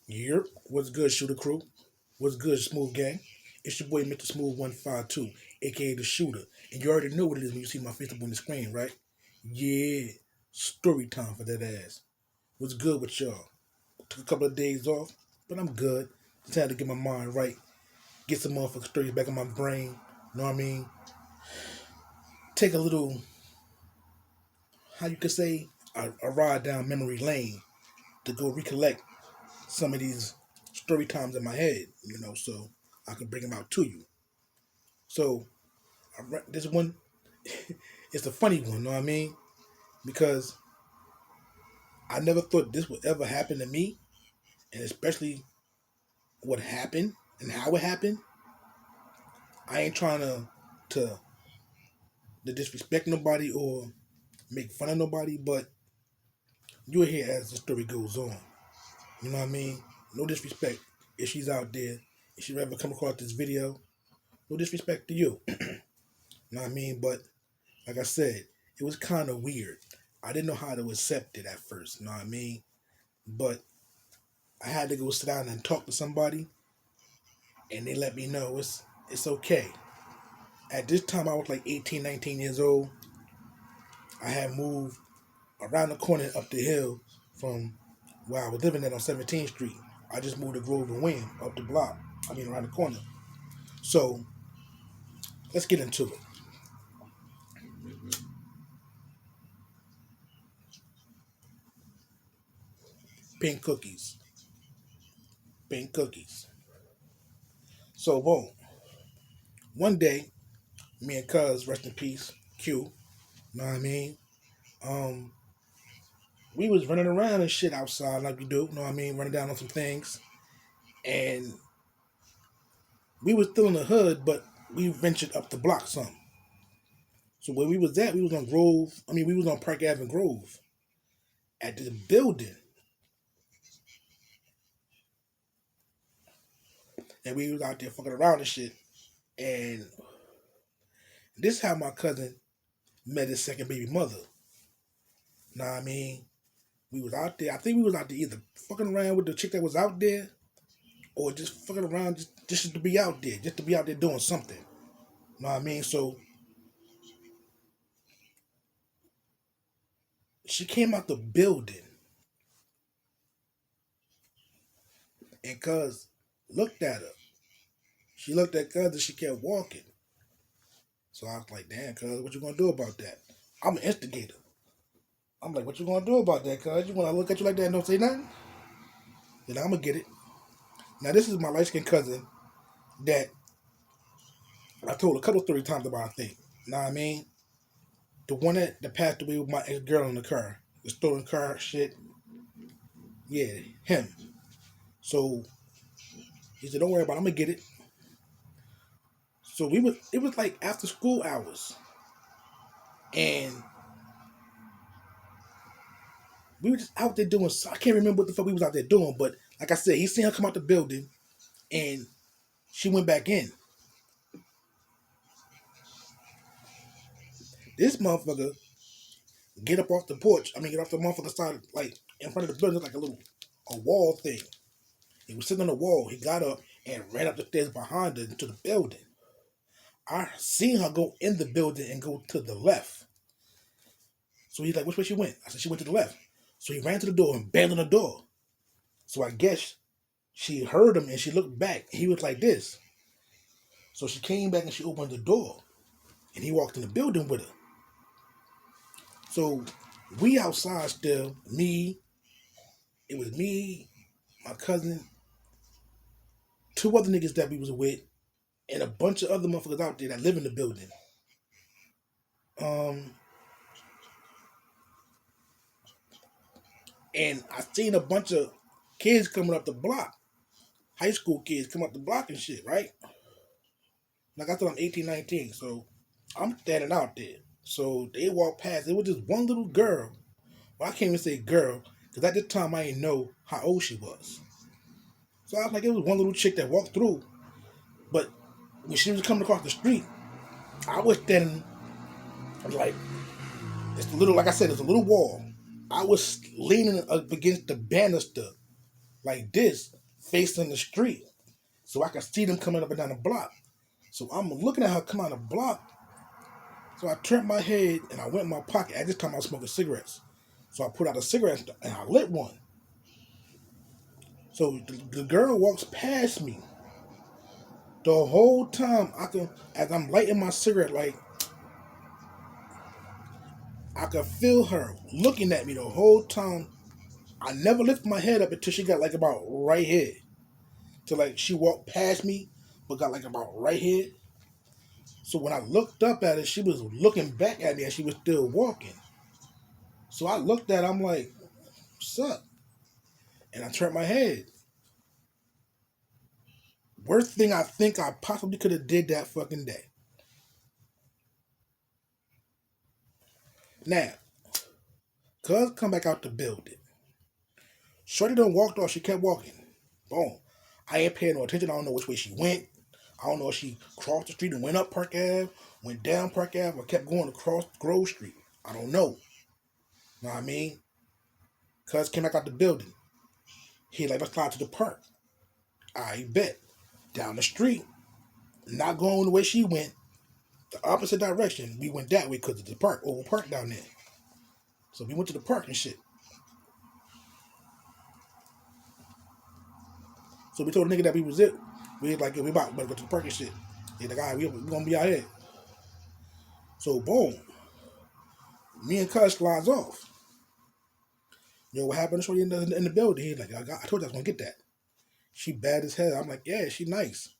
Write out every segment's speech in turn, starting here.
Yep. What's good, Shooter Crew? What's good, Smooth Gang? It's your boy, Mr. Smooth 152, aka the Shooter. And you already know what it is when you see my face up on the screen, right? Yeah. Story time for that ass. What's good with y'all? Took a couple of days off, but I'm good. Just had to get my mind right. Get some motherfucking stories back in my brain. Know what I mean? Take a little, how you could say, a ride down memory lane to go recollect some of these story times in my head, so I can bring them out to you. So this one, it's a funny one, know what I mean? Because I never thought this would ever happen to me, and especially what happened and how it happened. I ain't trying to to disrespect nobody or make fun of nobody, but you'll hear as the story goes on. You know what I mean? No disrespect if she's out there, if she ever come across this video. No disrespect to you. You know what I mean? But like I said, it was kind of weird. I didn't know how to accept it at first. You know what I mean? But I had to go sit down and talk to somebody, and they let me know it's okay. At this time, I was like 18, 19 years old. I had moved around the corner up the hill from where I was living at on 17th Street. I just moved to Grove and Wayne up the block. I mean, around the corner. So let's get into it. Pink cookies. Pink cookies. So, boom. One day, me and Cuz, rest in peace, Q, know what I mean? Um, we was running around and shit outside like we do, know what I mean? Running down on some things. And we was still in the hood, but we ventured up the block some. So where we was at, we was on Grove. I mean, we was on Park Avenue Grove at this building, and we was out there fucking around and shit. And this is how my cousin met his second baby mother. Know what I mean? We was out there. I think we was out there either fucking around with the chick that was out there, or just fucking around just to be out there, just to be out there doing something. Know what I mean? So she came out the building, and Cuz looked at her. She looked at Cuz and she kept walking. So I was like, damn, Cuz, what you gonna do about that? I'm an instigator. I'm like, what you gonna do about that, Cuz? You wanna look at you like that and don't say nothing? Then I'm gonna get it. Now this is my light skinned cousin that I told a couple story times about, I think. Know what I mean? The one that passed away with my ex girl in the car. The stolen car shit. Yeah, him. So he said, don't worry about it, I'm gonna get it. So it was like after school hours. And we were just out there doing, I can't remember what the fuck we was out there doing, but like I said, he seen her come out the building and she went back in. This motherfucker get up off the porch. I mean, get off the motherfucker side, like in front of the building, like a wall thing. He was sitting on the wall. He got up and ran up the stairs behind her into the building. I seen her go in the building and go to the left. So he's like, which way she went? I said, she went to the left. So he ran to the door and banged on the door. So I guess she heard him and she looked back. He was like this. So she came back and she opened the door. And he walked in the building with her. So we outside still. It was me, my cousin, two other niggas that we was with, and a bunch of other motherfuckers out there that live in the building. Um, and I seen a bunch of kids coming up the block, high school kids come up the block and shit, right? Like I thought I'm 18, 19, so I'm standing out there. So they walked past. It was just one little girl. Well, I can't even say girl, because at the time I didn't know how old she was. So I was like, it was one little chick that walked through. But when she was coming across the street, I was standing, I was like, it's a little, like I said, it's a little wall. I was leaning up against the banister like this, facing the street. So I could see them coming up and down the block. So I'm looking at her come out the block. So I turned my head and I went in my pocket. At this time I was smoking cigarettes. So I put out a cigarette and I lit one. So the girl walks past me. The whole time as I'm lighting my cigarette, like I could feel her looking at me the whole time. I never lifted my head up until she got like about right here. Till like she walked past me, but got like about right here. So when I looked up at her, she was looking back at me and she was still walking. So I looked at her, I'm like, what's up? And I turned my head. Worst thing I think I possibly could have did that fucking day. Now, cuz come back out the building. Shorty done walked off, she kept walking. Boom. I ain't paying no attention. I don't know which way she went. I don't know if she crossed the street and went up Park Ave, went down Park Ave, or kept going across Grove Street. I don't know. Know what I mean? Cuz came back out the building. He like, let's fly to the park. I bet. Down the street. Not going the way she went. The opposite direction. We went that way because of the park. Oval Park down there. So we went to the park and shit. So we told the nigga that we was it. We was like, yo, we about to go to the park and shit. He like, all right, we gonna be out here. So boom. Me and Cuz slides off. You know what happened to Shorty in the building? He's like, I told you I was gonna get that. She bad as hell. I'm like, yeah, she nice.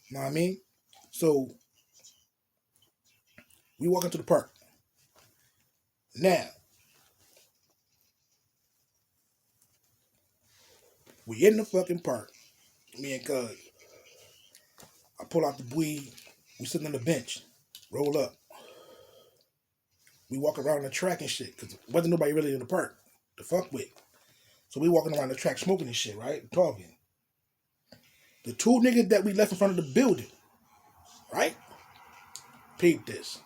You know what I mean? So we walk into the park. Now, we in the fucking park. Me and Cuz. I pull out the weed. We sitting on the bench. Roll up. We walk around the track and shit. Because wasn't nobody really in the park to fuck with. So we walking around the track smoking and shit, right? Talking. The two niggas that we left in front of the building, right? Peep this.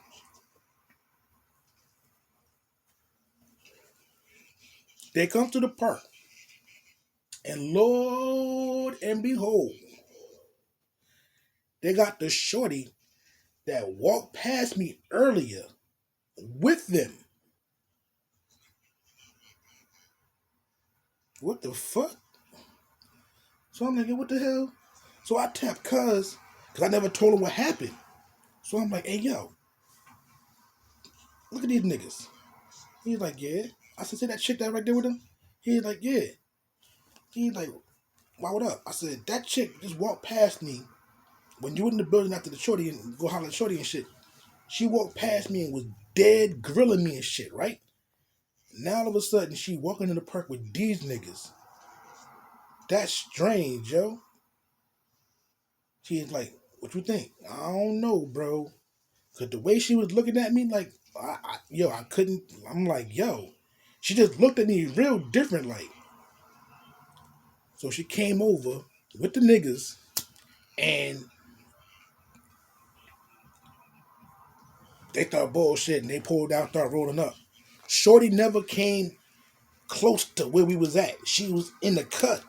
They come to the park. And Lord and behold, they got the shorty that walked past me earlier with them. What the fuck? So I'm like, what the hell? So I tapped Cuz, because I never told him what happened. So I'm like, hey, yo, look at these niggas. He's like, yeah. I said, see that chick that right there with him? He's like, yeah. He's like, why, what up? I said, that chick just walked past me when you in the building after the shorty and go holler at shorty and shit. She walked past me and was dead grilling me and shit, right? Now all of a sudden, she walking in the park with these niggas. That's strange, yo. She's like, what you think? I don't know, bro. Because the way she was looking at me, like, I couldn't. I'm like, yo. She just looked at me real different, like. So she came over with the niggas and they thought bullshit and they pulled out, started rolling up. Shorty never came close to where we was at. She was in the cut,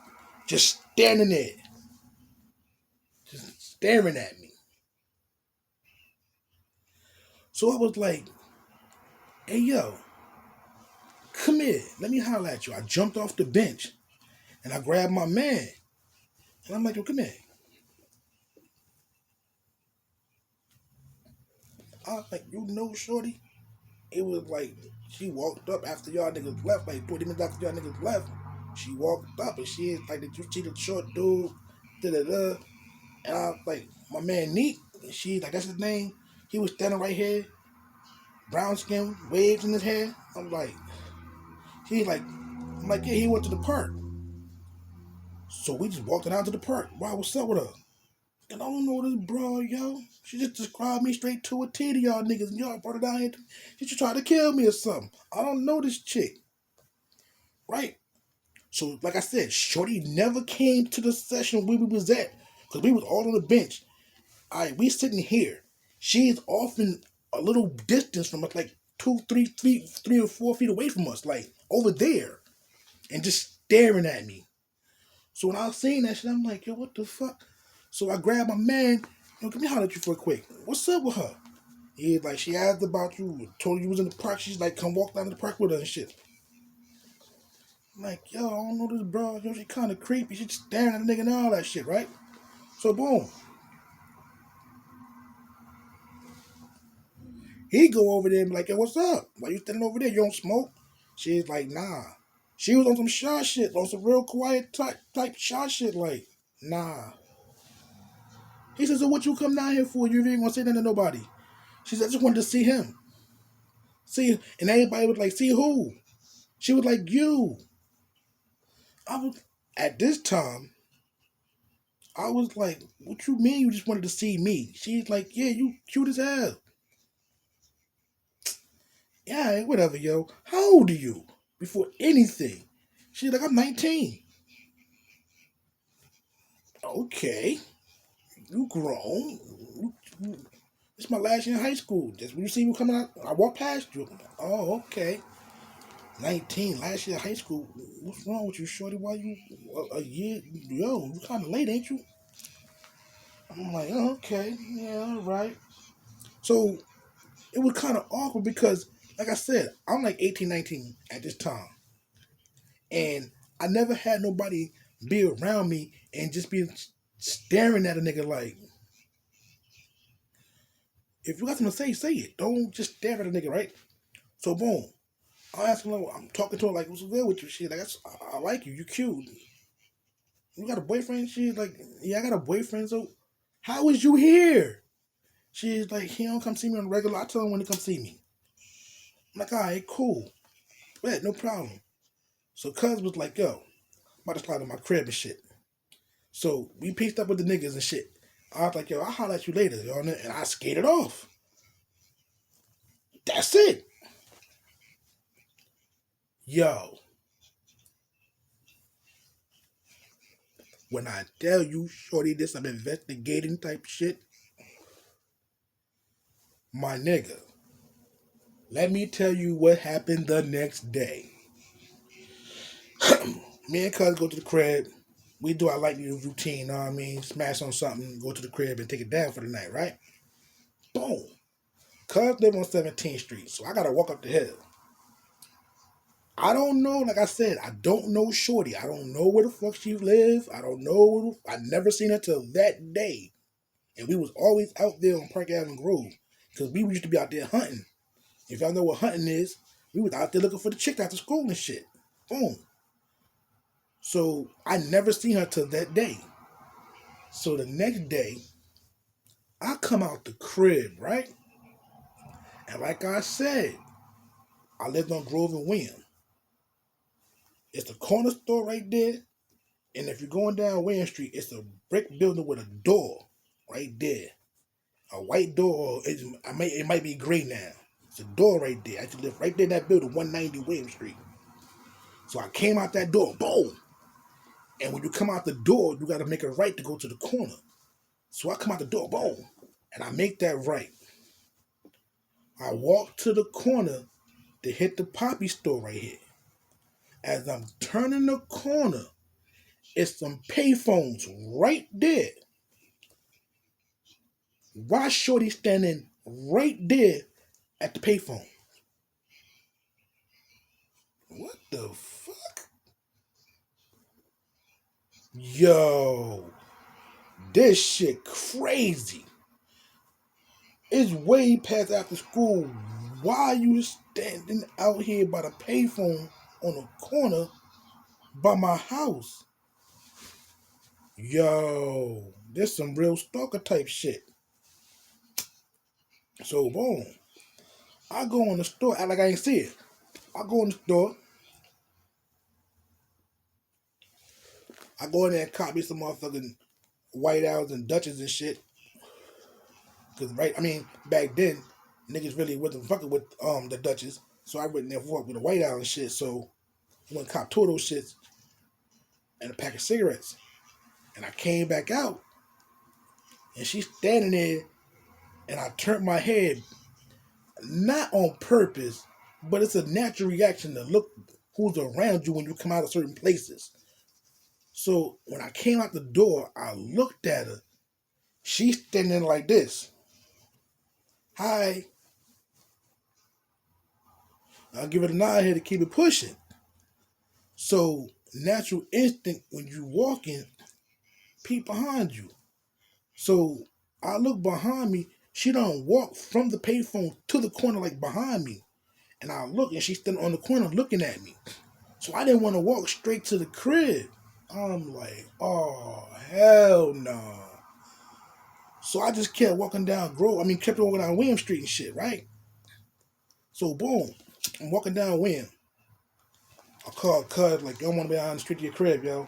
just standing there, just staring at me. So I was like, hey, yo, come here. Let me holler at you. I jumped off the bench and I grabbed my man. And I'm like, yo, come here. I was like, you know, shorty? It was like, she walked up after y'all niggas left, like 20 minutes after y'all niggas left. She walked up and she is like, did you see the short dude? Da-da-da. And I was like, my man Neat. And she like, that's his name. He was standing right here. Brown skin, waves in his hair. I'm like, I'm like, yeah, he went to the park. So we just walked down to the park. Wow, what's up with her? And I don't know this bro, yo. She just described me straight to a T to y'all niggas, and y'all brought her down here. She just tried to kill me or something. I don't know this chick. Right? So, like I said, Shorty never came to the session where we was at. Because we was all on the bench. All right, we sitting here. She's often a little distance from us, like 3 or 4 feet away from us, like over there. And just staring at me. So when I seen that shit, I'm like, yo, what the fuck? So I grabbed my man, yo, let me holler at you for a quick. What's up with her? He's like, she asked about you, told you was in the park. She's like, come walk down to the park with her and shit. I'm like, yo, I don't know this bro. Yo, she kind of creepy. She just staring at the nigga and all that shit, right? So boom. He go over there and be like, yo, what's up? Why you standing over there? You don't smoke? She's like, nah. She was on some shy shit, on some real quiet type shy shit, like, nah. He said, so what you come down here for? You ain't gonna say nothing to nobody. She said, I just wanted to see him. See, and everybody was like, see who? She was like, you. I was, at this time, I was like, what you mean you just wanted to see me? She's like, yeah, you cute as hell. Yeah, whatever, yo. How old are you? Before anything. She's like, I'm 19. Okay. You grown. It's my last year in high school. Just when you see me coming out, I walk past you. Oh, okay. 19, last year in high school. What's wrong with you, shorty? Why you a year? Yo, you kind of late, ain't you? I'm like, oh, okay. Yeah, all right. So it was kind of awkward because, like I said, I'm like 18, 19 at this time. And I never had nobody be around me and just be staring at a nigga like, if you got something to say it. Don't just stare at a nigga, right? So boom. I ask him, I'm talking to her like, what's good with you? She like, I like you. You cute. You got a boyfriend? She's like, yeah, I got a boyfriend. So how is you here? She's like, he don't come see me on the regular. I tell him when to come see me. I'm like, all right, cool. Yeah, no problem. So cuz was like, yo, I'm about to slide in my crib and shit. So we pieced up with the niggas and shit. I was like, yo, I'll holler at you later, yo. And I skated off. That's it. Yo. When I tell you, shorty, this some investigating type shit, my nigga, let me tell you what happened the next day. Me and cuz go to the crib. We do our lightning routine, you know what I mean? Smash on something, go to the crib and take it down for the night, right? Boom. Cuz live on 17th Street, so I gotta walk up the hill. I don't know, like I said, I don't know Shorty. I don't know where the fuck she live. I don't know. I never seen her till that day. And we was always out there on Park Avenue Grove. Because we used to be out there hunting. If y'all know what hunting is, we was out there looking for the chick after school and shit. Boom. So I never seen her till that day. So the next day, I come out the crib, right? And like I said, I lived on Grove and William. It's the corner store right there. And if you're going down William Street, it's a brick building with a door right there. A white door, it might be gray now. It's a door right there. I used to live right there in that building, 190 William Street. So I came out that door, boom. And when you come out the door, you got to make a right to go to the corner. So I come out the door, boom. And I make that right. I walk to the corner to hit the Poppy store right here. As I'm turning the corner, it's some payphones right there. Why Shorty standing right there at the payphone? What the fuck? Yo, this shit crazy. It's way past after school. Why you standing out here by the payphone on the corner by my house? Yo, this some real stalker type shit. So boom, I go in the store, act like I ain't see it. I go in the store, I go in there and copy some motherfucking White Owls and Dutches and shit. Cause back then, niggas really wasn't fucking with the Dutches. So I went there and fuck with the White Owl and shit. So I went and cop two of those shits and a pack of cigarettes. And I came back out and she's standing there and I turned my head, not on purpose, but it's a natural reaction to look who's around you when you come out of certain places. So when I came out the door, I looked at her. She's standing like this. Hi. I'll give it a nod here to keep it pushing. So natural instinct when you walking, peep behind you. So I look behind me. She don't walk from the payphone to the corner like behind me. And I look and she's still on the corner looking at me. So I didn't want to walk straight to the crib. I'm like, oh, hell no. Nah. So I just kept walking down kept walking down William Street and shit, right? So boom, I'm walking down William. I called Cuz, like, yo, I want to be on the street to your crib, yo.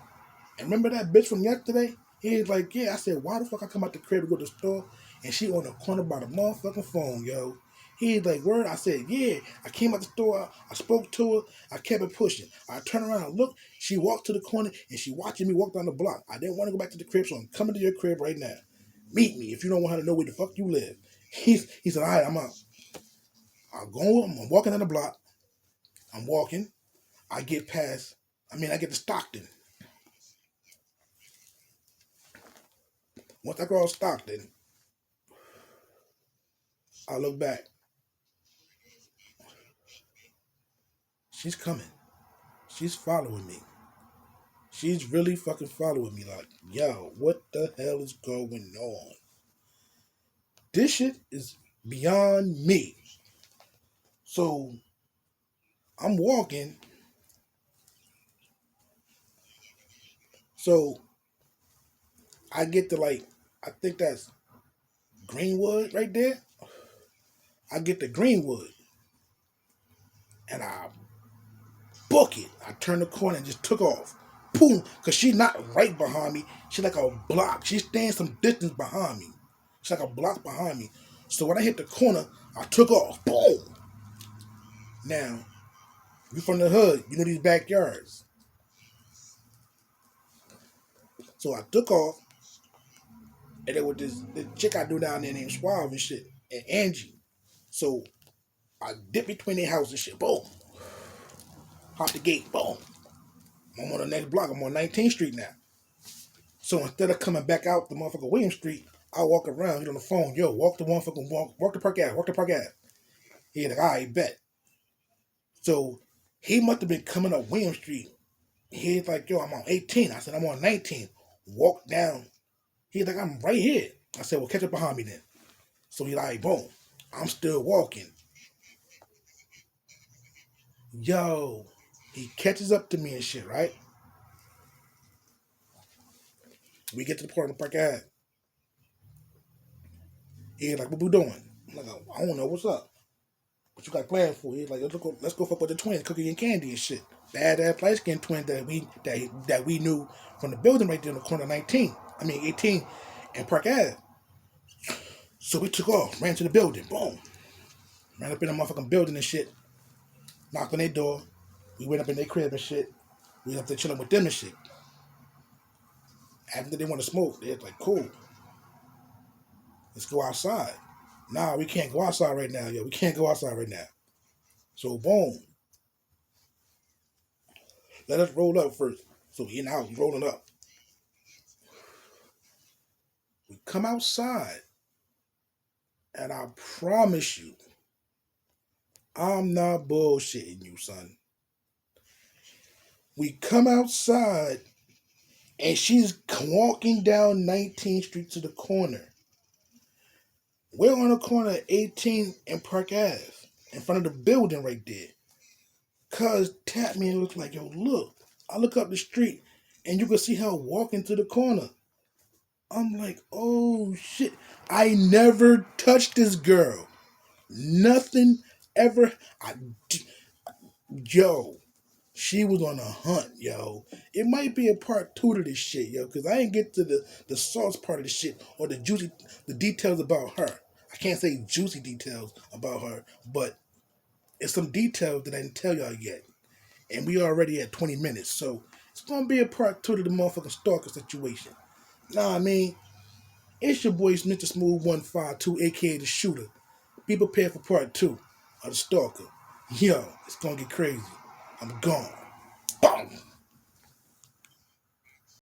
And remember that bitch from yesterday? He was like, yeah. I said, why the fuck I come out the crib to go to the store and she on the corner by the motherfucking phone, yo? He's like, word? I said, yeah. I came out the store, I spoke to her, I kept it pushing. I turned around and looked, she walked to the corner and she watching me walk down the block. I didn't want to go back to the crib, so I'm coming to your crib right now. Meet me if you don't want her to know where the fuck you live. He said, all right, I'm out. I'm walking down the block. I'm walking. I get to Stockton. Once I cross Stockton, I look back. She's coming. She's following me. She's really fucking following me. Like, yo, what the hell is going on? This shit is beyond me. So I'm walking. So I get to I think that's Greenwood right there. I get to Greenwood. And I book it. I turned the corner and just took off. Boom. Because she's not right behind me. She's like a block. She's staying some distance behind me. She's like a block behind me. So when I hit the corner, I took off. Boom. Now, you from the hood. You know these backyards. So I took off. And there was this chick I knew down there named Suave and shit. And Angie. So I dipped between their houses and shit. Boom. Hop the gate. Boom. I'm on the next block. I'm on 19th Street now. So instead of coming back out the motherfucking William Street, I walk around, get on the phone, yo, walk the Park Ave, walk the Park Ave. He like, all right, bet. So he must have been coming up William Street. He's like, yo, I'm on 18. I said, I'm on 19. Walk down. He's like, I'm right here. I said, well, catch up behind me then. So he like, boom, I'm still walking. Yo, he catches up to me and shit, right? We get to the part of the Park Ave. He's like, what we doing? I'm like, I don't know, what's up? What you got planned for? He's like, let's go fuck with the twins, Cookie and Candy and shit. Badass light skinned twin that we knew from the building right there in the corner of 18 and Park Ave. So we took off, ran to the building, boom. Ran up in the motherfucking building and shit. Knocked on their door. We went up in their crib and shit. We went up there chilling with them and shit. After they want to smoke, they're like, cool. Let's go outside. Nah, we can't go outside right now, yo. We can't go outside right now. So boom. Let us roll up first. So we in the house, rolling up. We come outside. And I promise you, I'm not bullshitting you, son. We come outside and she's walking down 19th Street to the corner. We're on the corner of 18th and Park Ave, in front of the building right there. Cuz tapped me and looked like, yo, look. I look up the street and you can see her walking to the corner. I'm like, oh shit. I never touched this girl. Nothing ever. Yo, she was on a hunt, yo. It might be a part 2 to this shit, yo, because I ain't get to the sauce part of the shit or the details about her. I can't say juicy details about her, but it's some details that I didn't tell y'all yet. And we already at 20 minutes, so it's going to be a part 2 to the motherfucking stalker situation. Nah, I mean, it's your boy Mr. Smooth 152, aka the shooter. Be prepared for part 2 of the stalker. Yo, it's going to get crazy. I'm gone. Boom.